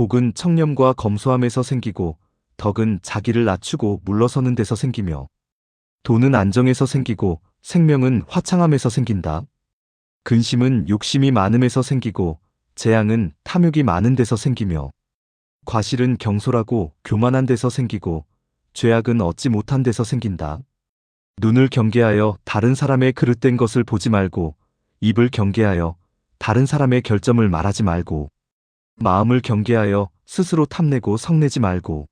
복은 청렴과 검소함에서 생기고, 덕은 자기를 낮추고 물러서는 데서 생기며, 돈은 안정에서 생기고, 생명은 화창함에서 생긴다. 근심은 욕심이 많음에서 생기고, 재앙은 탐욕이 많은 데서 생기며, 과실은 경솔하고 교만한 데서 생기고, 죄악은 얻지 못한 데서 생긴다. 눈을 경계하여 다른 사람의 그릇된 것을 보지 말고, 입을 경계하여 다른 사람의 결점을 말하지 말고, 마음을 경계하여 스스로 탐내고 성내지 말고,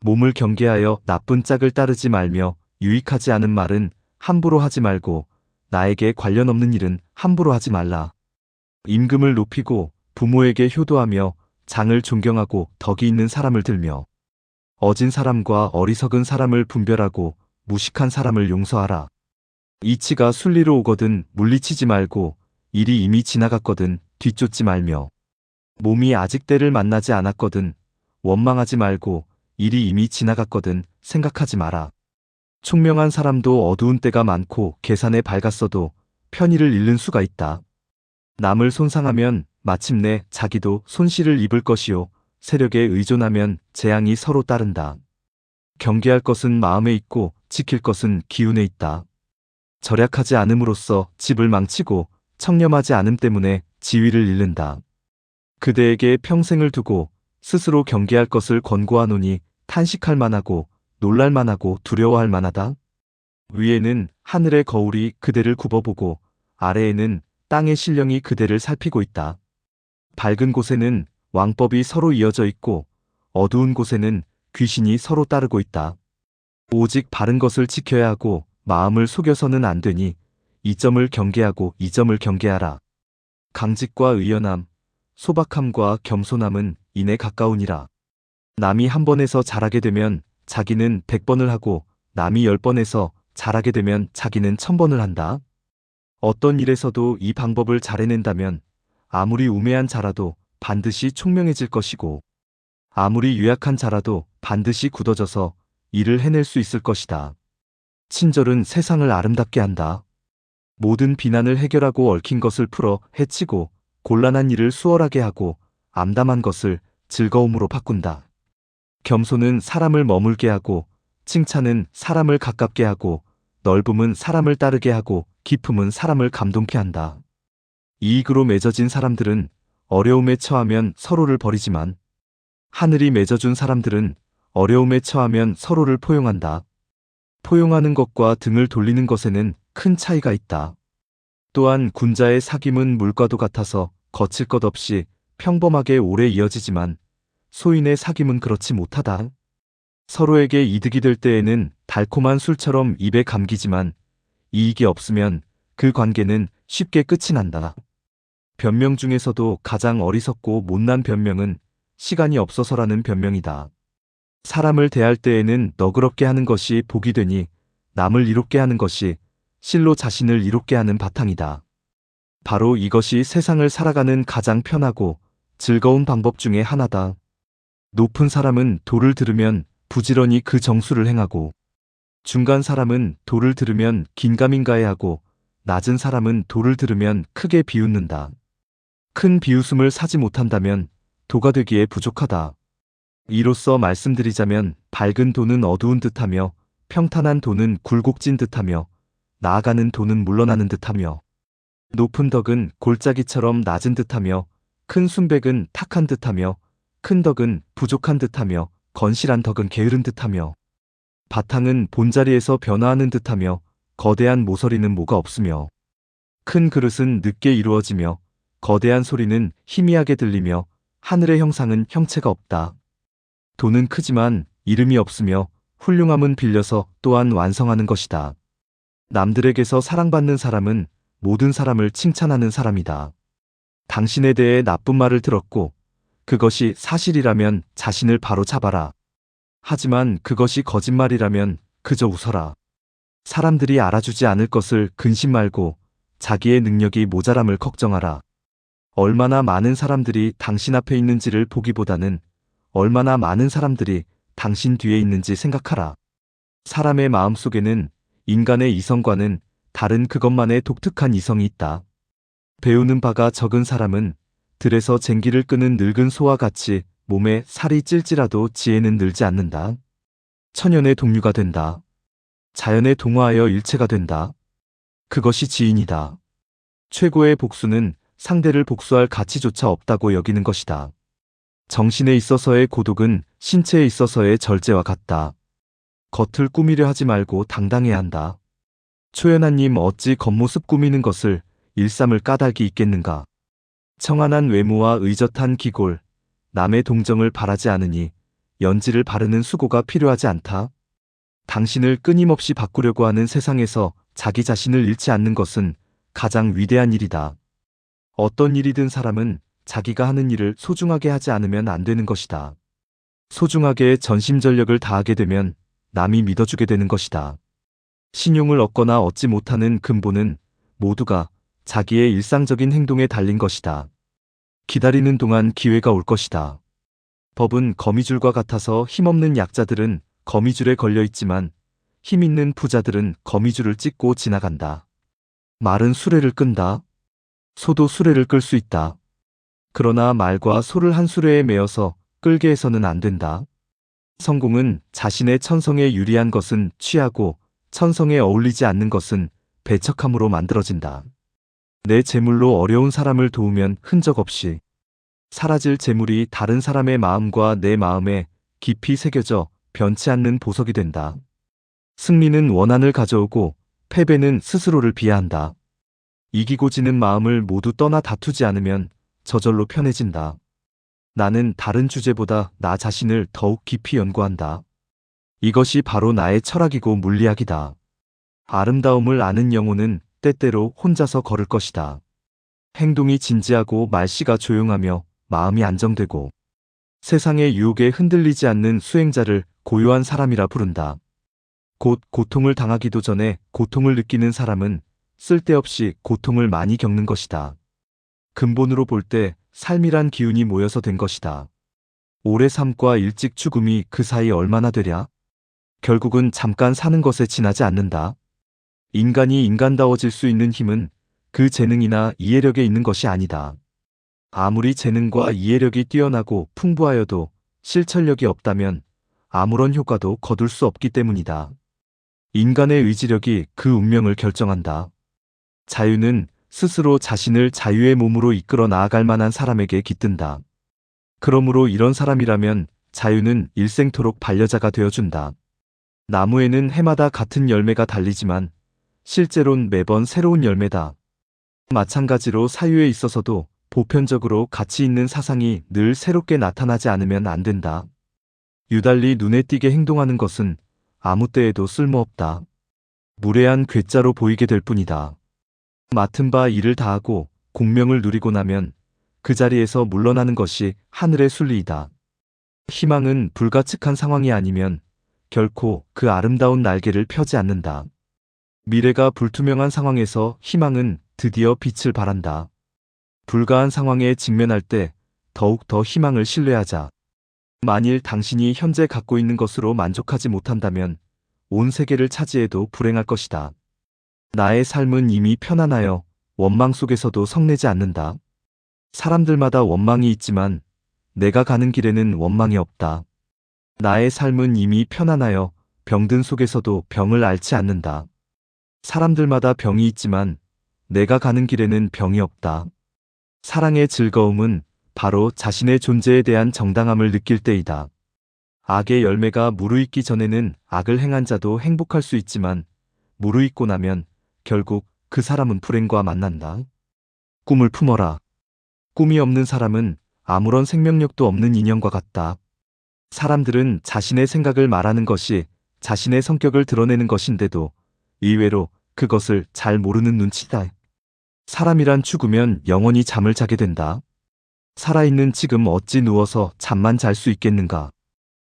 몸을 경계하여 나쁜 짝을 따르지 말며 유익하지 않은 말은 함부로 하지 말고, 나에게 관련 없는 일은 함부로 하지 말라. 임금을 높이고 부모에게 효도하며 장을 존경하고 덕이 있는 사람을 들며, 어진 사람과 어리석은 사람을 분별하고 무식한 사람을 용서하라. 이치가 순리로 오거든 물리치지 말고, 일이 이미 지나갔거든 뒤쫓지 말며, 몸이 아직 때를 만나지 않았거든 원망하지 말고, 일이 이미 지나갔거든 생각하지 마라. 총명한 사람도 어두운 때가 많고 계산에 밝았어도 편의를 잃는 수가 있다. 남을 손상하면 마침내 자기도 손실을 입을 것이요, 세력에 의존하면 재앙이 서로 따른다. 경계할 것은 마음에 있고 지킬 것은 기운에 있다. 절약하지 않음으로써 집을 망치고 청렴하지 않음 때문에 지위를 잃는다. 그대에게 평생을 두고 스스로 경계할 것을 권고하노니 탄식할 만하고 놀랄 만하고 두려워할 만하다. 위에는 하늘의 거울이 그대를 굽어보고, 아래에는 땅의 신령이 그대를 살피고 있다. 밝은 곳에는 왕법이 서로 이어져 있고, 어두운 곳에는 귀신이 서로 따르고 있다. 오직 바른 것을 지켜야 하고 마음을 속여서는 안 되니, 이 점을 경계하고 이 점을 경계하라. 강직과 의연함, 소박함과 겸손함은 이내 가까우니라. 남이 한 번에서 잘하게 되면 자기는 100번을 하고, 남이 10번에서 잘하게 되면 자기는 1000번을 한다. 어떤 일에서도 이 방법을 잘 해낸다면 아무리 우매한 자라도 반드시 총명해질 것이고, 아무리 유약한 자라도 반드시 굳어져서 일을 해낼 수 있을 것이다. 친절은 세상을 아름답게 한다. 모든 비난을 해결하고 얽힌 것을 풀어 해치고, 곤란한 일을 수월하게 하고, 암담한 것을 즐거움으로 바꾼다. 겸손은 사람을 머물게 하고, 칭찬은 사람을 가깝게 하고, 넓음은 사람을 따르게 하고, 깊음은 사람을 감동케 한다. 이익으로 맺어진 사람들은 어려움에 처하면 서로를 버리지만, 하늘이 맺어준 사람들은 어려움에 처하면 서로를 포용한다. 포용하는 것과 등을 돌리는 것에는 큰 차이가 있다. 또한 군자의 사귐은 물과도 같아서 거칠 것 없이 평범하게 오래 이어지지만, 소인의 사귐은 그렇지 못하다. 서로에게 이득이 될 때에는 달콤한 술처럼 입에 감기지만, 이익이 없으면 그 관계는 쉽게 끝이 난다. 변명 중에서도 가장 어리석고 못난 변명은 시간이 없어서라는 변명이다. 사람을 대할 때에는 너그럽게 하는 것이 복이 되니, 남을 이롭게 하는 것이 실로 자신을 이롭게 하는 바탕이다. 바로 이것이 세상을 살아가는 가장 편하고 즐거운 방법 중에 하나다. 높은 사람은 도를 들으면 부지런히 그 정수를 행하고, 중간 사람은 도를 들으면 긴가민가해하고, 낮은 사람은 도를 들으면 크게 비웃는다. 큰 비웃음을 사지 못한다면 도가 되기에 부족하다. 이로써 말씀드리자면, 밝은 도는 어두운 듯하며, 평탄한 도는 굴곡진 듯하며, 나아가는 도는 물러나는 듯하며, 높은 덕은 골짜기처럼 낮은 듯하며, 큰 순백은 탁한 듯하며, 큰 덕은 부족한 듯하며, 건실한 덕은 게으른 듯하며, 바탕은 본자리에서 변화하는 듯하며, 거대한 모서리는 뭐가 없으며, 큰 그릇은 늦게 이루어지며, 거대한 소리는 희미하게 들리며, 하늘의 형상은 형체가 없다. 도는 크지만 이름이 없으며, 훌륭함은 빌려서 또한 완성하는 것이다. 남들에게서 사랑받는 사람은 모든 사람을 칭찬하는 사람이다. 당신에 대해 나쁜 말을 들었고, 그것이 사실이라면 자신을 바로 잡아라. 하지만 그것이 거짓말이라면 그저 웃어라. 사람들이 알아주지 않을 것을 근심 말고, 자기의 능력이 모자람을 걱정하라. 얼마나 많은 사람들이 당신 앞에 있는지를 보기보다는 얼마나 많은 사람들이 당신 뒤에 있는지 생각하라. 사람의 마음속에는 인간의 이성과는 다른 그것만의 독특한 이성이 있다. 배우는 바가 적은 사람은 들에서 쟁기를 끄는 늙은 소와 같이 몸에 살이 찔지라도 지혜는 늘지 않는다. 천연의 동류가 된다. 자연에 동화하여 일체가 된다. 그것이 지인이다. 최고의 복수는 상대를 복수할 가치조차 없다고 여기는 것이다. 정신에 있어서의 고독은 신체에 있어서의 절제와 같다. 겉을 꾸미려 하지 말고 당당해야 한다. 초연하님 어찌 겉모습 꾸미는 것을 일삼을 까닭이 있겠는가. 청한한 외모와 의젓한 기골, 남의 동정을 바라지 않으니 연지를 바르는 수고가 필요하지 않다. 당신을 끊임없이 바꾸려고 하는 세상에서 자기 자신을 잃지 않는 것은 가장 위대한 일이다. 어떤 일이든 사람은 자기가 하는 일을 소중하게 하지 않으면 안 되는 것이다. 소중하게 전심전력을 다하게 되면 남이 믿어주게 되는 것이다. 신용을 얻거나 얻지 못하는 근본은 모두가 자기의 일상적인 행동에 달린 것이다. 기다리는 동안 기회가 올 것이다. 법은 거미줄과 같아서 힘없는 약자들은 거미줄에 걸려 있지만 힘 있는 부자들은 거미줄을 찢고 지나간다. 말은 수레를 끈다. 소도 수레를 끌 수 있다. 그러나 말과 소를 한 수레에 매어서 끌게 해서는 안 된다. 성공은 자신의 천성에 유리한 것은 취하고 천성에 어울리지 않는 것은 배척함으로 만들어진다. 내 재물로 어려운 사람을 도우면 흔적 없이 사라질 재물이 다른 사람의 마음과 내 마음에 깊이 새겨져 변치 않는 보석이 된다. 승리는 원한을 가져오고 패배는 스스로를 비하한다. 이기고 지는 마음을 모두 떠나 다투지 않으면 저절로 편해진다. 나는 다른 주제보다 나 자신을 더욱 깊이 연구한다. 이것이 바로 나의 철학이고 물리학이다. 아름다움을 아는 영혼은 때때로 혼자서 걸을 것이다. 행동이 진지하고 말씨가 조용하며 마음이 안정되고 세상의 유혹에 흔들리지 않는 수행자를 고요한 사람이라 부른다. 곧 고통을 당하기도 전에 고통을 느끼는 사람은 쓸데없이 고통을 많이 겪는 것이다. 근본으로 볼 때 삶이란 기운이 모여서 된 것이다. 오래 삶과 일찍 죽음이 그 사이 얼마나 되랴? 결국은 잠깐 사는 것에 지나지 않는다. 인간이 인간다워질 수 있는 힘은 그 재능이나 이해력에 있는 것이 아니다. 아무리 재능과 이해력이 뛰어나고 풍부하여도 실천력이 없다면 아무런 효과도 거둘 수 없기 때문이다. 인간의 의지력이 그 운명을 결정한다. 자유는 스스로 자신을 자유의 몸으로 이끌어 나아갈 만한 사람에게 깃든다. 그러므로 이런 사람이라면 자유는 일생토록 반려자가 되어준다. 나무에는 해마다 같은 열매가 달리지만 실제론 매번 새로운 열매다. 마찬가지로 사유에 있어서도 보편적으로 가치 있는 사상이 늘 새롭게 나타나지 않으면 안 된다. 유달리 눈에 띄게 행동하는 것은 아무 때에도 쓸모없다. 무례한 괴짜로 보이게 될 뿐이다. 맡은 바 일을 다하고 공명을 누리고 나면 그 자리에서 물러나는 것이 하늘의 순리이다. 희망은 불가측한 상황이 아니면 결코 그 아름다운 날개를 펴지 않는다. 미래가 불투명한 상황에서 희망은 드디어 빛을 발한다. 불가한 상황에 직면할 때 더욱 더 희망을 신뢰하자. 만일 당신이 현재 갖고 있는 것으로 만족하지 못한다면 온 세계를 차지해도 불행할 것이다. 나의 삶은 이미 편안하여 원망 속에서도 성내지 않는다. 사람들마다 원망이 있지만 내가 가는 길에는 원망이 없다. 나의 삶은 이미 편안하여 병든 속에서도 병을 앓지 않는다. 사람들마다 병이 있지만 내가 가는 길에는 병이 없다. 사랑의 즐거움은 바로 자신의 존재에 대한 정당함을 느낄 때이다. 악의 열매가 무르익기 전에는 악을 행한 자도 행복할 수 있지만 무르익고 나면 결국 그 사람은 불행과 만난다. 꿈을 품어라. 꿈이 없는 사람은 아무런 생명력도 없는 인형과 같다. 사람들은 자신의 생각을 말하는 것이 자신의 성격을 드러내는 것인데도 의외로 그것을 잘 모르는 눈치다. 사람이란 죽으면 영원히 잠을 자게 된다. 살아있는 지금 어찌 누워서 잠만 잘 수 있겠는가.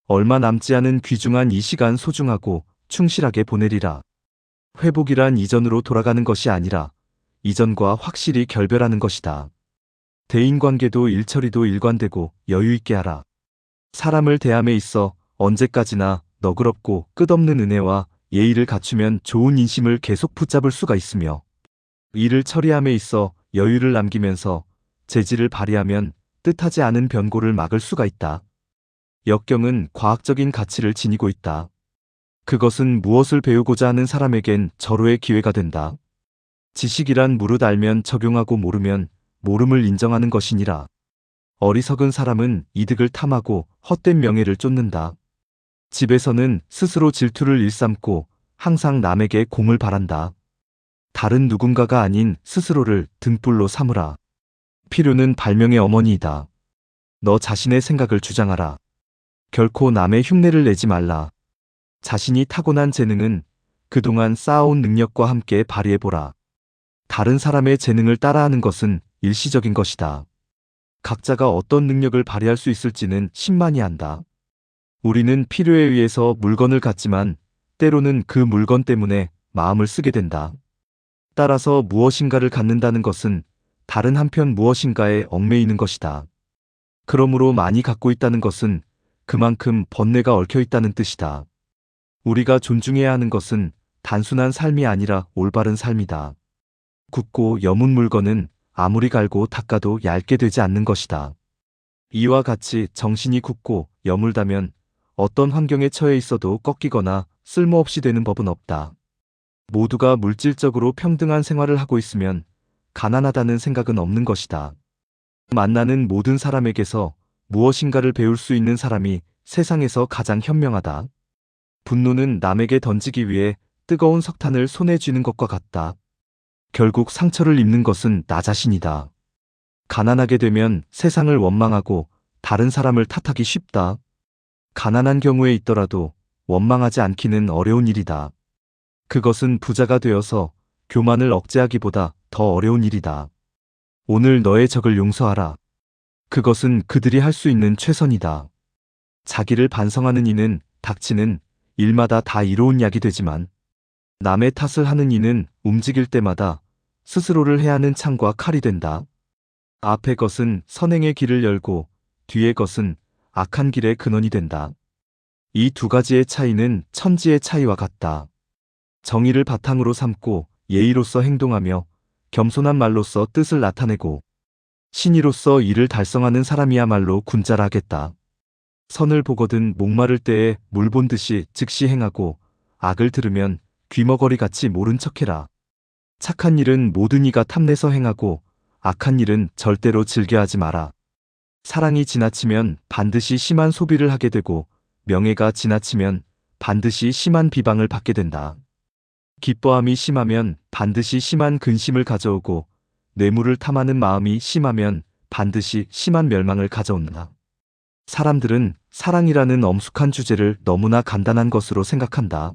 얼마 남지 않은 귀중한 이 시간 소중하고 충실하게 보내리라. 회복이란 이전으로 돌아가는 것이 아니라 이전과 확실히 결별하는 것이다. 대인관계도 일처리도 일관되고 여유있게 하라. 사람을 대함에 있어 언제까지나 너그럽고 끝없는 은혜와 예의를 갖추면 좋은 인심을 계속 붙잡을 수가 있으며 일을 처리함에 있어 여유를 남기면서 재질을 발휘하면 뜻하지 않은 변고를 막을 수가 있다. 역경은 과학적인 가치를 지니고 있다. 그것은 무엇을 배우고자 하는 사람에겐 절호의 기회가 된다. 지식이란 무릇 알면 적용하고 모르면 모름을 인정하는 것이니라. 어리석은 사람은 이득을 탐하고 헛된 명예를 쫓는다. 집에서는 스스로 질투를 일삼고 항상 남에게 공을 바란다. 다른 누군가가 아닌 스스로를 등불로 삼으라. 필요는 발명의 어머니이다. 너 자신의 생각을 주장하라. 결코 남의 흉내를 내지 말라. 자신이 타고난 재능은 그동안 쌓아온 능력과 함께 발휘해보라. 다른 사람의 재능을 따라하는 것은 일시적인 것이다. 각자가 어떤 능력을 발휘할 수 있을지는 신만이 안다. 우리는 필요에 의해서 물건을 갖지만 때로는 그 물건 때문에 마음을 쓰게 된다. 따라서 무엇인가를 갖는다는 것은 다른 한편 무엇인가에 얽매이는 것이다. 그러므로 많이 갖고 있다는 것은 그만큼 번뇌가 얽혀 있다는 뜻이다. 우리가 존중해야 하는 것은 단순한 삶이 아니라 올바른 삶이다. 굳고 여문 물건은 아무리 갈고 닦아도 얇게 되지 않는 것이다. 이와 같이 정신이 굳고 여물다면 어떤 환경에 처해 있어도 꺾이거나 쓸모없이 되는 법은 없다. 모두가 물질적으로 평등한 생활을 하고 있으면 가난하다는 생각은 없는 것이다. 만나는 모든 사람에게서 무엇인가를 배울 수 있는 사람이 세상에서 가장 현명하다. 분노는 남에게 던지기 위해 뜨거운 석탄을 손에 쥐는 것과 같다. 결국 상처를 입는 것은 나 자신이다. 가난하게 되면 세상을 원망하고 다른 사람을 탓하기 쉽다. 가난한 경우에 있더라도 원망하지 않기는 어려운 일이다. 그것은 부자가 되어서 교만을 억제하기보다 더 어려운 일이다. 오늘 너의 적을 용서하라. 그것은 그들이 할 수 있는 최선이다. 자기를 반성하는 이는 닥치는 일마다 다 이로운 약이 되지만 남의 탓을 하는 이는 움직일 때마다 스스로를 해하는 창과 칼이 된다. 앞의 것은 선행의 길을 열고 뒤의 것은 악한 길의 근원이 된다. 이 두 가지의 차이는 천지의 차이와 같다. 정의를 바탕으로 삼고 예의로서 행동하며 겸손한 말로써 뜻을 나타내고 신의로서 이를 달성하는 사람이야말로 군자라겠다. 선을 보거든 목마를 때에 물 본 듯이 즉시 행하고 악을 들으면 귀머거리같이 모른 척해라. 착한 일은 모든 이가 탐내서 행하고 악한 일은 절대로 즐겨하지 마라. 사랑이 지나치면 반드시 심한 소비를 하게 되고 명예가 지나치면 반드시 심한 비방을 받게 된다. 기뻐함이 심하면 반드시 심한 근심을 가져오고 뇌물을 탐하는 마음이 심하면 반드시 심한 멸망을 가져온다. 사람들은 사랑이라는 엄숙한 주제를 너무나 간단한 것으로 생각한다.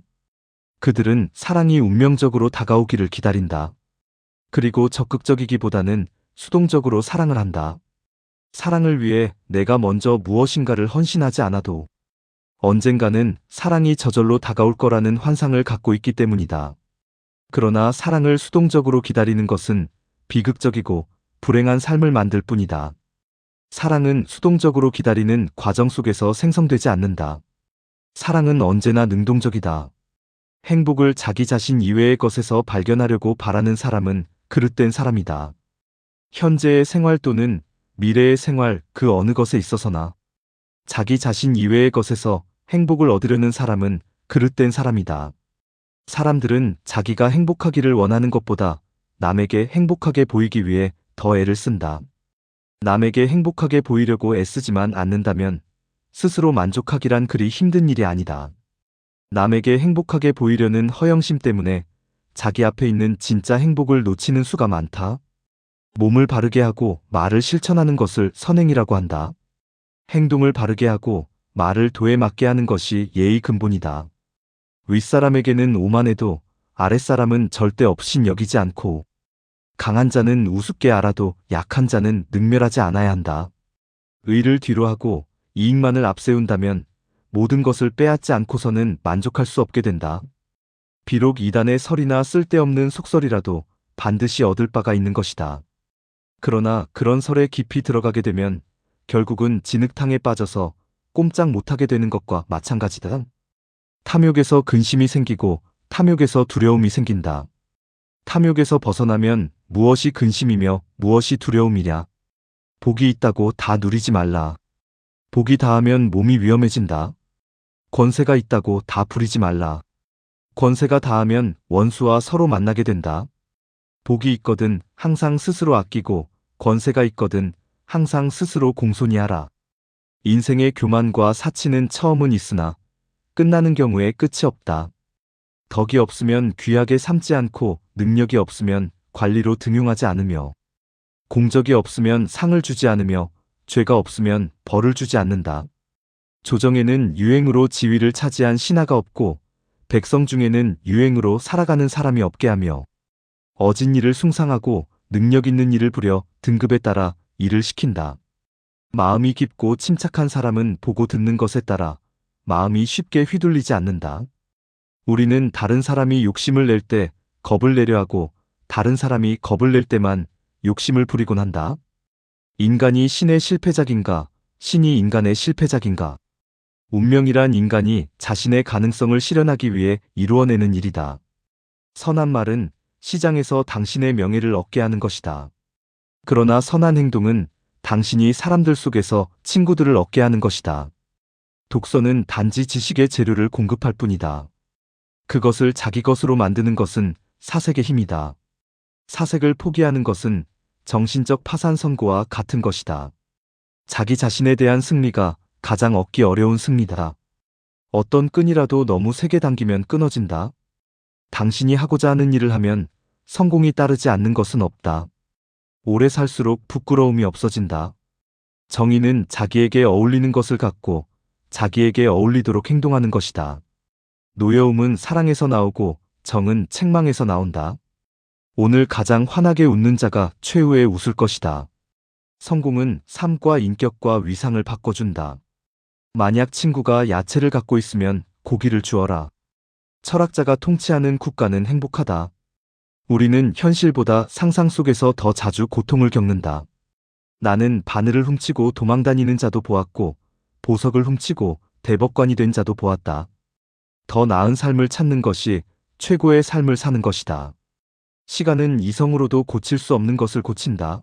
그들은 사랑이 운명적으로 다가오기를 기다린다. 그리고 적극적이기보다는 수동적으로 사랑을 한다. 사랑을 위해 내가 먼저 무엇인가를 헌신하지 않아도 언젠가는 사랑이 저절로 다가올 거라는 환상을 갖고 있기 때문이다. 그러나 사랑을 수동적으로 기다리는 것은 비극적이고 불행한 삶을 만들 뿐이다. 사랑은 수동적으로 기다리는 과정 속에서 생성되지 않는다. 사랑은 언제나 능동적이다. 행복을 자기 자신 이외의 것에서 발견하려고 바라는 사람은 그릇된 사람이다. 현재의 생활 또는 미래의 생활 그 어느 것에 있어서나 자기 자신 이외의 것에서 행복을 얻으려는 사람은 그릇된 사람이다. 사람들은 자기가 행복하기를 원하는 것보다 남에게 행복하게 보이기 위해 더 애를 쓴다. 남에게 행복하게 보이려고 애쓰지만 않는다면 스스로 만족하기란 그리 힘든 일이 아니다. 남에게 행복하게 보이려는 허영심 때문에 자기 앞에 있는 진짜 행복을 놓치는 수가 많다. 몸을 바르게 하고 말을 실천하는 것을 선행이라고 한다. 행동을 바르게 하고 말을 도에 맞게 하는 것이 예의 근본이다. 윗사람에게는 오만해도 아랫사람은 절대 업신 여기지 않고 강한 자는 우습게 알아도 약한 자는 능멸하지 않아야 한다. 의를 뒤로 하고 이익만을 앞세운다면 모든 것을 빼앗지 않고서는 만족할 수 없게 된다. 비록 이단의 설이나 쓸데없는 속설이라도 반드시 얻을 바가 있는 것이다. 그러나 그런 설에 깊이 들어가게 되면 결국은 진흙탕에 빠져서 꼼짝 못하게 되는 것과 마찬가지다. 탐욕에서 근심이 생기고 탐욕에서 두려움이 생긴다. 탐욕에서 벗어나면 무엇이 근심이며 무엇이 두려움이냐? 복이 있다고 다 누리지 말라. 복이 닿으면 몸이 위험해진다. 권세가 있다고 다 부리지 말라. 권세가 닿으면 원수와 서로 만나게 된다. 복이 있거든 항상 스스로 아끼고 권세가 있거든 항상 스스로 공손히 하라. 인생의 교만과 사치는 처음은 있으나 끝나는 경우에 끝이 없다. 덕이 없으면 귀하게 삼지 않고 능력이 없으면 관리로 등용하지 않으며 공적이 없으면 상을 주지 않으며 죄가 없으면 벌을 주지 않는다. 조정에는 유행으로 지위를 차지한 신하가 없고 백성 중에는 유행으로 살아가는 사람이 없게 하며 어진 일을 숭상하고 능력 있는 일을 부려 등급에 따라 일을 시킨다. 마음이 깊고 침착한 사람은 보고 듣는 것에 따라 마음이 쉽게 휘둘리지 않는다. 우리는 다른 사람이 욕심을 낼 때 겁을 내려 하고 다른 사람이 겁을 낼 때만 욕심을 부리곤 한다. 인간이 신의 실패작인가, 신이 인간의 실패작인가. 운명이란 인간이 자신의 가능성을 실현하기 위해 이루어내는 일이다. 선한 말은 시장에서 당신의 명예를 얻게 하는 것이다. 그러나 선한 행동은 당신이 사람들 속에서 친구들을 얻게 하는 것이다. 독서는 단지 지식의 재료를 공급할 뿐이다. 그것을 자기 것으로 만드는 것은 사색의 힘이다. 사색을 포기하는 것은 정신적 파산 선고와 같은 것이다. 자기 자신에 대한 승리가 가장 얻기 어려운 승리다. 어떤 끈이라도 너무 세게 당기면 끊어진다. 당신이 하고자 하는 일을 하면 성공이 따르지 않는 것은 없다. 오래 살수록 부끄러움이 없어진다. 정의는 자기에게 어울리는 것을 갖고 자기에게 어울리도록 행동하는 것이다. 노여움은 사랑에서 나오고 정은 책망에서 나온다. 오늘 가장 환하게 웃는 자가 최후에 웃을 것이다. 성공은 삶과 인격과 위상을 바꿔준다. 만약 친구가 야채를 갖고 있으면 고기를 주어라. 철학자가 통치하는 국가는 행복하다. 우리는 현실보다 상상 속에서 더 자주 고통을 겪는다. 나는 바늘을 훔치고 도망다니는 자도 보았고 보석을 훔치고 대법관이 된 자도 보았다. 더 나은 삶을 찾는 것이 최고의 삶을 사는 것이다. 시간은 이성으로도 고칠 수 없는 것을 고친다.